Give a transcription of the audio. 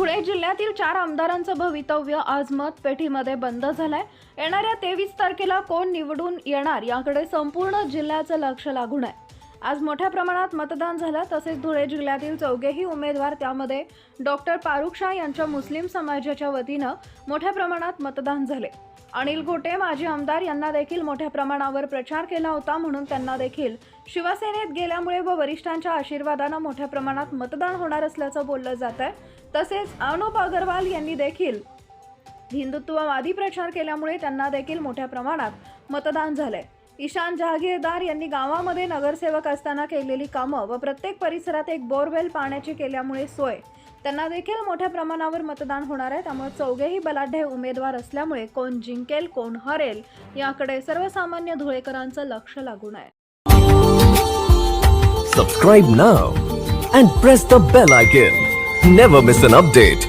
धुळे जिल्ह्यातील 4 आमदारांचं भवितव्य आज मतपेटीमध्ये बंद झालंय। येणाऱ्या 23 तारखेला कोण निवडून येणार याकडे संपूर्ण जिल्ह्याचं लक्ष लागून आहे। आज मोठ्या प्रमाणात मतदान झालं। तसेच धुळे जिल्ह्यातील चौघेही उमेदवार त्यामध्ये डॉक्टर फारुख शाह यांच्या मुस्लिम समाजाच्या वतीनं मोठ्या प्रमाणात मतदान झाले। अनिल गोटे माजी आमदार यांना देखील मोठ्या प्रमाणावर प्रचार केला होता, म्हणून त्यांना देखील शिवसेनेत गेल्यामुळे व वरिष्ठांच्या आशीर्वादाने मोठ्या प्रमाणात मतदान होणार असल्याचं बोललं जात आहे। तसेच अनुप अग्रवाल यांनी देखील हिंदुत्ववादी प्रचार केल्यामुळे त्यांना देखील मोठ्या प्रमाणात मतदान झालंय। ईशान जहागीरदार यांनी गावामध्ये नगरसेवक असताना केलेली कामं व प्रत्येक परिसरात एक बोरवेल पाण्याची केल्यामुळे सोय, त्यांना देखील मोठ्या प्रमाणावर मतदान होणार आहे। त्यामुळे चौघेही बलाढ्य उमेदवार असल्यामुळे कोण जिंकेल कोण हरेल याकडे सर्वसामान्य धुळेकरांचं लक्ष लागून आहे। Subscribe now and press the bell icon. Never miss an update.